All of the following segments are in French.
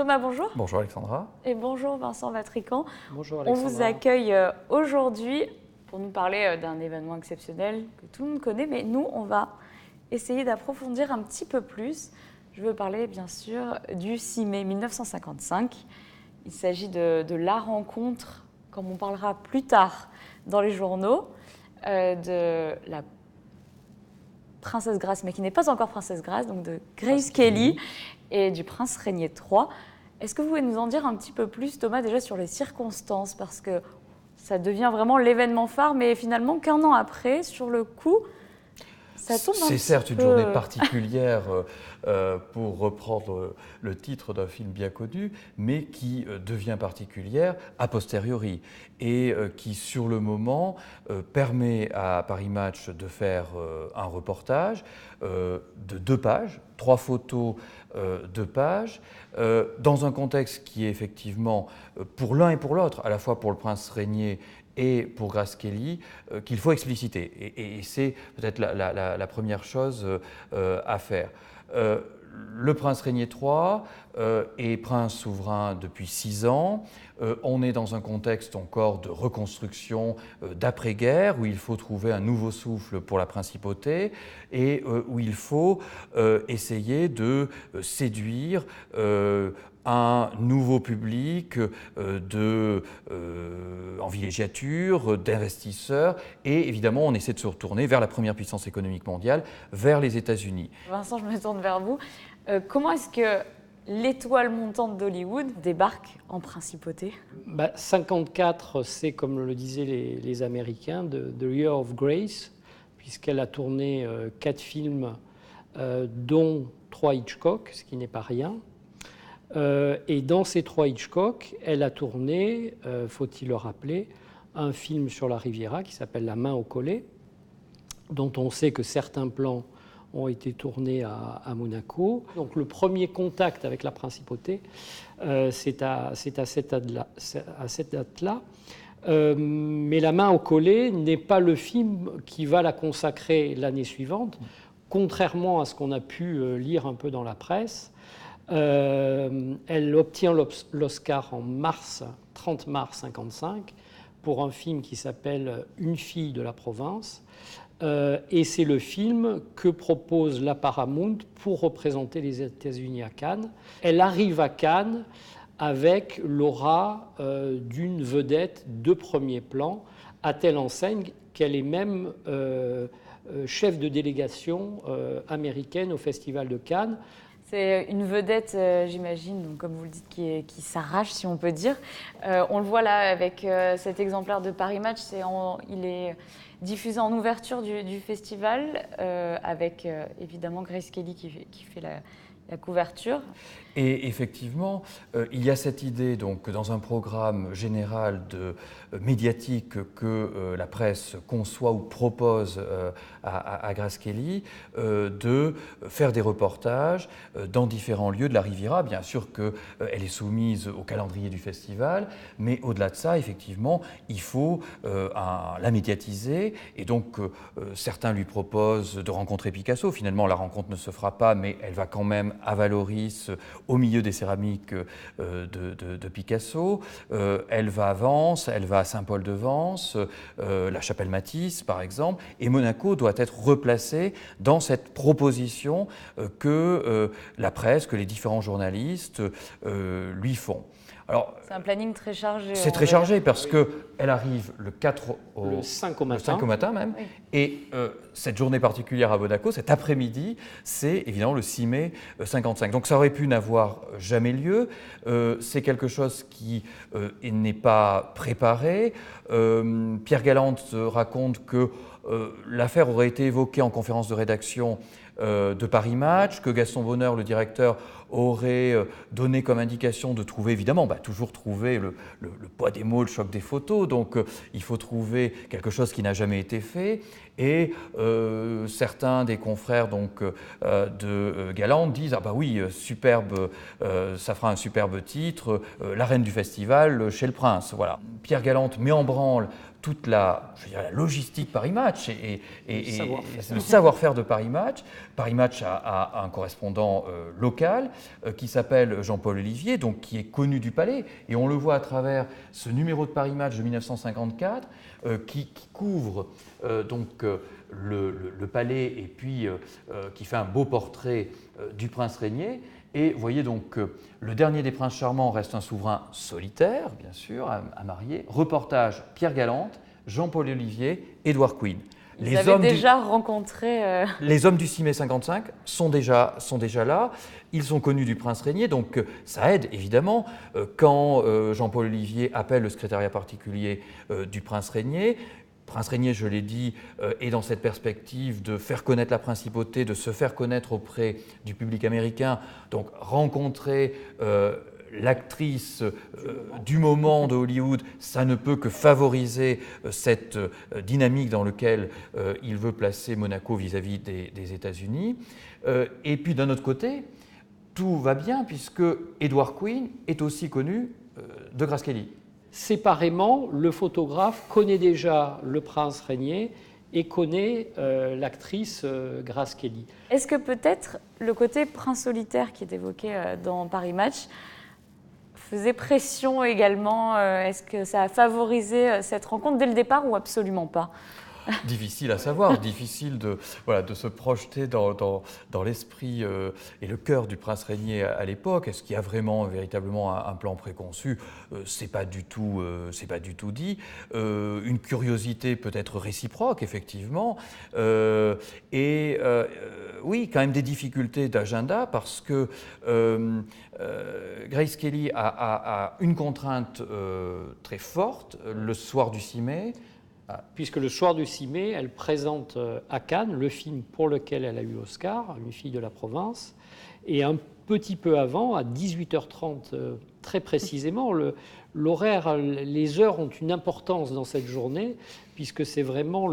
Thomas, bonjour. Bonjour Alexandra. Et bonjour Vincent Vatrican. Bonjour On Alexandra. vous accueille aujourd'hui pour nous parler d'un événement exceptionnel que tout le monde connaît, mais nous, on va essayer d'approfondir un petit peu plus. Je veux parler bien sûr du 6 mai 1955. Il s'agit de la rencontre, comme on parlera plus tard dans les journaux, de la princesse Grace, mais qui n'est pas encore princesse Grace, donc de Grace Kelly et du prince Rainier III. Est-ce que vous pouvez nous en dire un petit peu plus, Thomas, déjà sur les circonstances, parce que ça devient vraiment l'événement phare, mais finalement qu'un an après, sur le coup, ça tombe un petit peu... C'est certes une journée particulière pour reprendre le titre d'un film bien connu, mais qui devient particulière a posteriori et qui, sur le moment, permet à Paris Match de faire un reportage de 2 pages, 3 photos, 2 pages, dans un contexte qui est effectivement, pour l'un et pour l'autre, à la fois pour le prince Rainier et pour Grace Kelly, qu'il faut expliciter. Et c'est peut-être la première chose à faire. Le prince Rainier III est prince souverain depuis 6 ans. On est dans un contexte encore de reconstruction d'après-guerre, où il faut trouver un nouveau souffle pour la principauté et où il faut essayer de séduire un nouveau public en villégiature, d'investisseurs, et évidemment on essaie de se retourner vers la première puissance économique mondiale, vers les États-Unis. Vincent, je me tourne vers vous. Comment est-ce que l'étoile montante d'Hollywood débarque en principauté? 54, c'est comme le disaient les Américains, The Year of Grace, puisqu'elle a tourné 4 films, dont 3 Hitchcock, ce qui n'est pas rien. Et dans ces 3 Hitchcock, elle a tourné, faut-il le rappeler, un film sur la Riviera qui s'appelle La main au collet, dont on sait que certains plans ont été tournés à Monaco. Donc le premier contact avec la principauté, c'est à cette date-là. Mais La main au collet n'est pas le film qui va la consacrer l'année suivante, contrairement à ce qu'on a pu lire un peu dans la presse. Elle obtient l'Oscar en 30 mars 1955 pour un film qui s'appelle Une fille de la province. Et c'est le film que propose la Paramount pour représenter les États-Unis à Cannes. Elle arrive à Cannes avec l'aura d'une vedette de premier plan, à telle enseigne qu'elle est même chef de délégation américaine au Festival de Cannes. C'est une vedette, j'imagine, donc comme vous le dites, qui s'arrache, si on peut dire. On le voit là avec cet exemplaire de Paris Match. Il est diffusé en ouverture du festival, avec évidemment Grace Kelly qui fait la couverture. Et effectivement, il y a cette idée, donc, dans un programme général médiatique que la presse conçoit ou propose à Grace Kelly, de faire des reportages dans différents lieux de la Riviera. Bien sûr qu'elle est soumise au calendrier du festival, mais au-delà de ça, effectivement, il faut la médiatiser. Et donc, certains lui proposent de rencontrer Picasso. Finalement, la rencontre ne se fera pas, mais elle va quand même à Valoris, au milieu des céramiques de Picasso. Elle va à Vence, elle va à Saint-Paul-de-Vence, la Chapelle Matisse par exemple, et Monaco doit être replacé dans cette proposition que la presse, que les différents journalistes lui font. C'est un planning très chargé. C'est très chargé parce qu'elle arrive le 5 au matin même. Oui. Et cette journée particulière à Monaco, cet après-midi, c'est évidemment le 6 mai 55. Donc ça aurait pu n'avoir jamais lieu. C'est quelque chose qui n'est pas préparé. Pierre Galante raconte que l'affaire aurait été évoquée en conférence de rédaction de Paris Match, que Gaston Bonheur, le directeur, aurait donné comme indication de trouver, évidemment, toujours trouver le poids des mots, le choc des photos, donc il faut trouver quelque chose qui n'a jamais été fait. Et certains des confrères donc, de Galante disent « Ah bah oui, superbe, ça fera un superbe titre, la reine du festival chez le prince ». Voilà. Pierre Galante met en branle toute la logistique Paris Match et le savoir-faire de Paris Match. Paris Match a un correspondant local qui s'appelle Jean-Paul Olivier, donc qui est connu du Palais, et on le voit à travers ce numéro de Paris Match de 1954 qui couvre le Palais et puis qui fait un beau portrait du prince régnier. Et vous voyez donc le dernier des princes charmants reste un souverain solitaire, bien sûr, à marier. Reportage Pierre Galante, Jean-Paul Olivier, Edward Queen. Ils avaient déjà rencontré... Les hommes du 6 mai 55 sont déjà là. Ils sont connus du prince régnier, donc ça aide évidemment quand Jean-Paul Olivier appelle le secrétariat particulier du prince régnier. Prince régnier, je l'ai dit, est dans cette perspective de faire connaître la principauté, de se faire connaître auprès du public américain, donc rencontrer l'actrice du moment de Hollywood, ça ne peut que favoriser cette dynamique dans laquelle il veut placer Monaco vis-à-vis des États-Unis. Et puis d'un autre côté, tout va bien puisque Edward Queen est aussi connu de Grace Kelly. Séparément, le photographe connaît déjà le prince régnier et connaît l'actrice Grace Kelly. Est-ce que peut-être le côté prince solitaire qui est évoqué dans Paris Match faisait pression également? Est-ce que ça a favorisé cette rencontre dès le départ ou absolument pas? Difficile à savoir, difficile de se projeter dans l'esprit et le cœur du prince régnier à l'époque. Est-ce qu'il y a véritablement un plan préconçu? C'est pas du tout dit. Une curiosité peut-être réciproque, effectivement. Oui, quand même des difficultés d'agenda parce que Grace Kelly a une contrainte très forte le soir du 6 mai. Puisque le soir du 6 mai, elle présente à Cannes le film pour lequel elle a eu l'Oscar, Une fille de la province. Et un petit peu avant, à 18h30 très précisément, l'horaire, les heures ont une importance dans cette journée, puisque c'est vraiment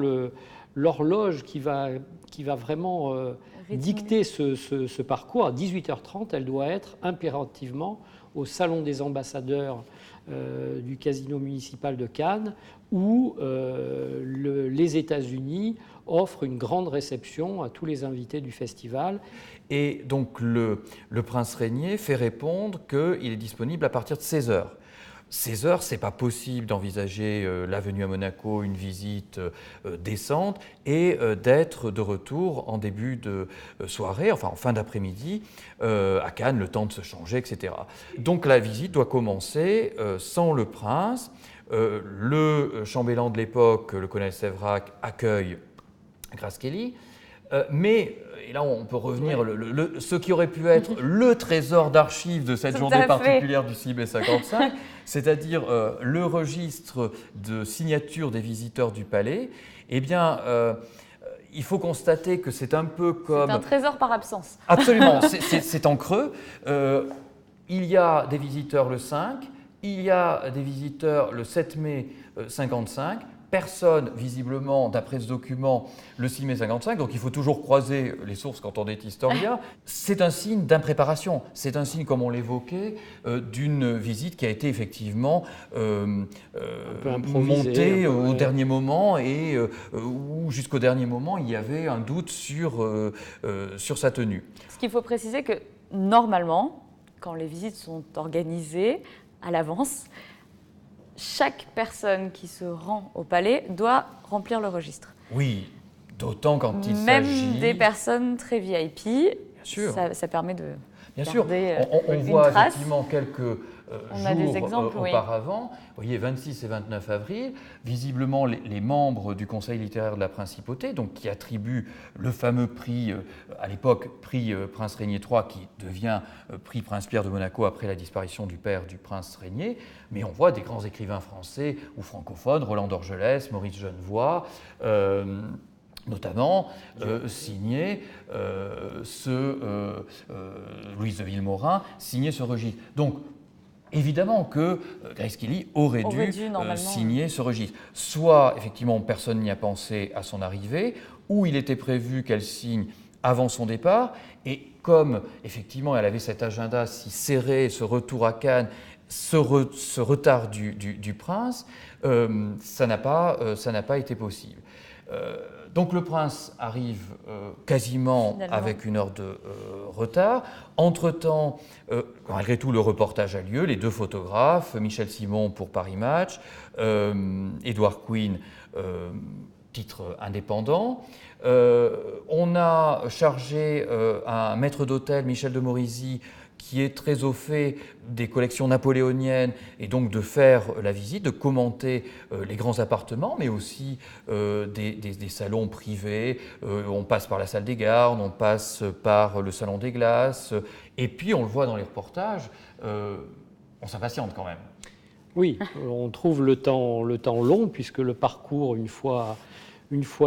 l'horloge qui va vraiment dicter ce parcours. À 18h30, elle doit être impérativement au Salon des ambassadeurs du Casino municipal de Cannes, où les États-Unis offrent une grande réception à tous les invités du festival. Et donc le prince régnier fait répondre qu'il est disponible à partir de 16h. 16h, ce n'est pas possible d'envisager la venue à Monaco, une visite décente, et d'être de retour en début de soirée, enfin en fin d'après-midi, à Cannes, le temps de se changer, etc. Donc la visite doit commencer sans le prince. Le chambellan de l'époque, le colonel Séverac, accueille Grace Kelly, mais, et là on peut revenir, ce qui aurait pu être le trésor d'archives de cette journée particulière du 6 mai 55, c'est-à-dire le registre de signature des visiteurs du palais, eh bien, il faut constater que c'est un peu comme... C'est un trésor par absence. Absolument, c'est en creux. Il y a des visiteurs le 5, il y a des visiteurs le 7 mai 55, personne visiblement, d'après ce document, le 6 mai 55, donc il faut toujours croiser les sources quand on est historien. C'est un signe d'impréparation, c'est un signe, comme on l'évoquait, d'une visite qui a été effectivement montée au dernier moment et où jusqu'au dernier moment il y avait un doute sur sa tenue. Ce qu'il faut préciser que normalement, quand les visites sont organisées à l'avance, chaque personne qui se rend au palais doit remplir le registre. Oui, d'autant quand il s'agit... Même des personnes très VIP, bien sûr. Ça permet de bien sûr, on une voit trace. effectivement quelques on a des exemples, auparavant. Vous voyez, 26 et 29 avril, visiblement les membres du Conseil littéraire de la Principauté, donc qui attribuent le fameux prix, à l'époque, prix Prince Régnier III, qui devient prix Prince Pierre de Monaco après la disparition du père du Prince Régnier. Mais on voit des grands écrivains français ou francophones, Roland d'Orgelès, Maurice Genevoix, notamment signé Louise de Villemorin, signé ce registre. Donc, évidemment que Grace Kelly aurait dû signer ce registre. Soit, effectivement, personne n'y a pensé à son arrivée, ou il était prévu qu'elle signe avant son départ, et comme, effectivement, elle avait cet agenda si serré, ce retour à Cannes, ce retard du prince, ça n'a pas été possible. Donc le prince arrive quasiment finalement avec 1 heure de retard. Entre-temps, malgré tout, le reportage a lieu. Les 2 photographes, Michel Simon pour Paris Match, Edward Quinn, titre indépendant. On a chargé un maître d'hôtel, Michel de Morisy, qui est très au fait des collections napoléoniennes et donc de faire la visite, de commenter les grands appartements, mais aussi des salons privés. On passe par la salle des gardes, on passe par le salon des glaces, et puis on le voit dans les reportages, on s'impatiente quand même. Oui, on trouve le temps long, puisque le parcours, une fois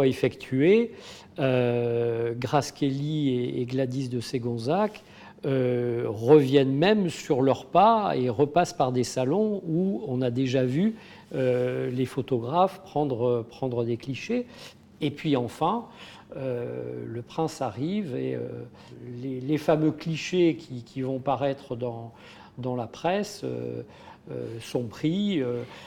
effectué, Grace Kelly et Gladys de Ségonzac reviennent même sur leurs pas et repassent par des salons où on a déjà vu les photographes prendre des clichés. Et puis enfin, le prince arrive et les fameux clichés qui vont paraître dans la presse sont pris.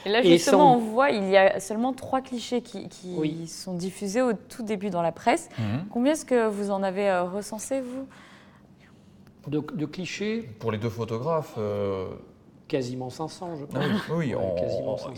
Et là, justement, on voit il y a seulement 3 clichés qui sont diffusés au tout début dans la presse. Combien est-ce que vous en avez recensé, vous ? De clichés. Pour les 2 photographes, quasiment 500, je pense. Oui, quasiment 500.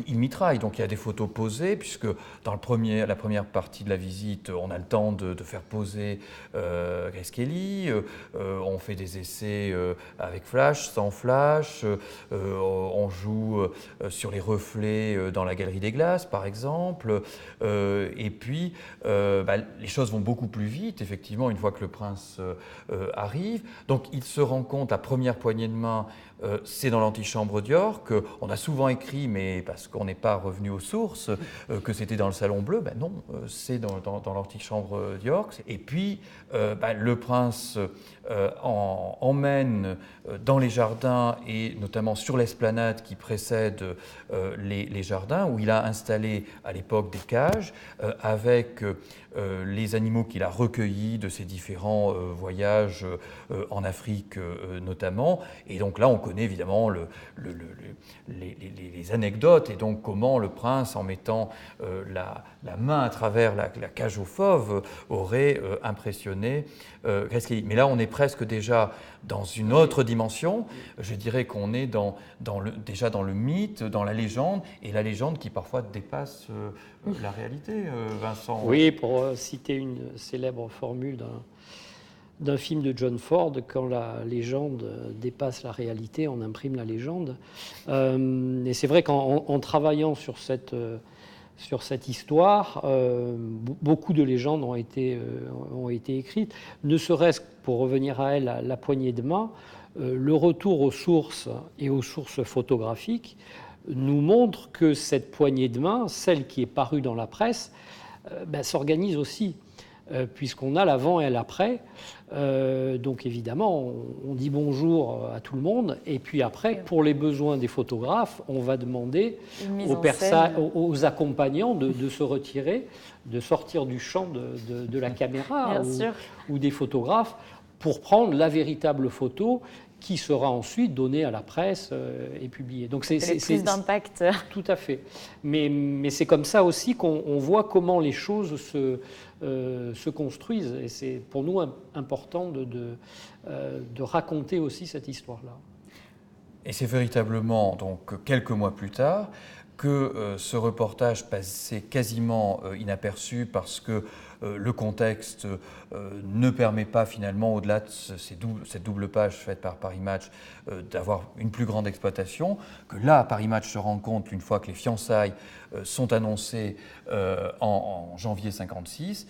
Il mitraille. Donc il y a des photos posées, puisque dans la première partie de la visite, on a le temps de faire poser Grace Kelly. On fait des essais avec flash, sans flash. On joue sur les reflets dans la galerie des glaces, par exemple. Et puis, les choses vont beaucoup plus vite, effectivement, une fois que le prince arrive. Donc il se rend compte, la première poignée de main, c'est dans l'antichambre d'York. On a souvent écrit, mais parce qu'on n'est pas revenu aux sources, que c'était dans le Salon Bleu. Ben non, c'est dans l'antichambre d'York. Et puis, le prince emmène dans les jardins, et notamment sur l'esplanade qui précède les jardins, où il a installé à l'époque des cages avec les animaux qu'il a recueillis de ses différents voyages en Afrique notamment. Et donc là, on connaît évidemment les anecdotes, et donc comment le prince, en mettant la main à travers la cage aux fauves, aurait impressionné Grace Kelly. Mais là, on est presque déjà dans une autre dimension. Je dirais qu'on est déjà dans le mythe, dans la légende, et la légende qui parfois dépasse la réalité, Vincent. Oui, pour citer une célèbre formule d'un film de John Ford, quand la légende dépasse la réalité, on imprime la légende. Et c'est vrai qu'en travaillant sur cette histoire, beaucoup de légendes ont été écrites, ne serait-ce que pour revenir à elle, la poignée de main. Le retour aux sources et aux sources photographiques nous montre que cette poignée de main, celle qui est parue dans la presse, s'organise aussi, puisqu'on a l'avant et l'après. Donc évidemment, on dit bonjour à tout le monde, et puis après, pour les besoins des photographes, on va demander aux accompagnants de se retirer, de sortir du champ de la caméra ou des photographes, pour prendre la véritable photo qui sera ensuite donnée à la presse et publiée. Donc c'est plus d'impact. Tout à fait. Mais c'est comme ça aussi qu'on voit comment les choses se construisent. Et c'est pour nous important de raconter aussi cette histoire-là. Et c'est véritablement, donc, quelques mois plus tard, que ce reportage passait quasiment inaperçu, parce que le contexte ne permet pas finalement, au-delà de cette double page faite par Paris Match, d'avoir une plus grande exploitation, que là, Paris Match se rend compte, une fois que les fiançailles sont annoncées en janvier 1956,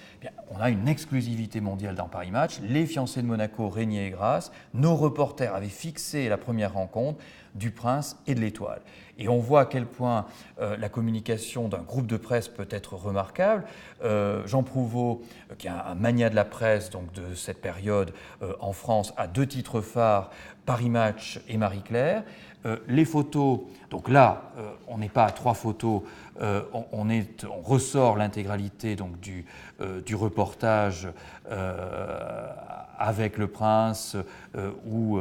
on a une exclusivité mondiale dans Paris Match. Les fiancés de Monaco, Régnier et Grasse, nos reporters avaient fixé la première rencontre du Prince et de l'Étoile. Et on voit à quel point la communication d'un groupe de presse peut être remarquable. Jean Prouvost nouveau, qui est un mania de la presse donc de cette période en France, a 2 titres phares, Paris Match et Marie-Claire. Les photos, donc là, on n'est pas à 3 photos, on ressort l'intégralité donc du reportage avec le prince ou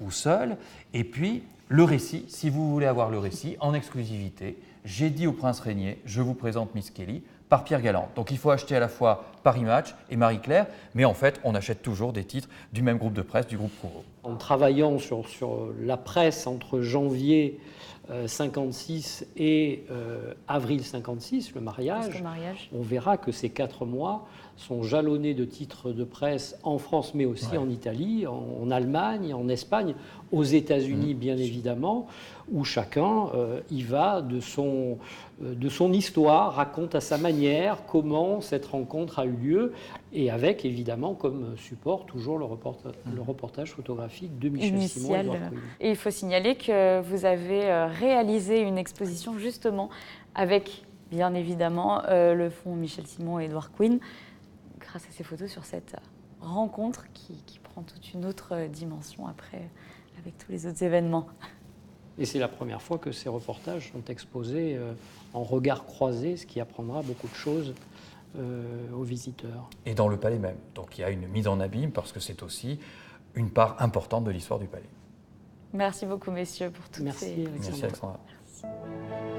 seul. Et puis, le récit, si vous voulez avoir le récit, en exclusivité, j'ai dit au prince Régnier, je vous présente Miss Kelly, par Pierre Galland. Donc il faut acheter à la fois Paris Match et Marie-Claire, mais en fait, on achète toujours des titres du même groupe de presse, du groupe Prouveau. En travaillant sur la presse entre janvier 56 et avril 56, le mariage, on verra que ces 4 mois sont jalonnés de titres de presse en France, mais aussi en Italie, en Allemagne, en Espagne, aux États-Unis bien évidemment, où chacun y va de son histoire, raconte à sa manière comment cette rencontre a eu lieu, et avec évidemment comme support toujours le reportage photographique de Michel Simon et Edouard Quinn. Et il faut signaler que vous avez réalisé une exposition justement avec bien évidemment le fonds Michel Simon et Edouard Quinn, grâce à ces photos sur cette rencontre qui prend toute une autre dimension après avec tous les autres événements. Et c'est la première fois que ces reportages sont exposés en regard croisé, ce qui apprendra beaucoup de choses aux visiteurs. Et dans le palais même. Donc il y a une mise en abîme parce que c'est aussi une part importante de l'histoire du palais. Merci beaucoup messieurs pour toutes ces... Merci Alexandra. Merci.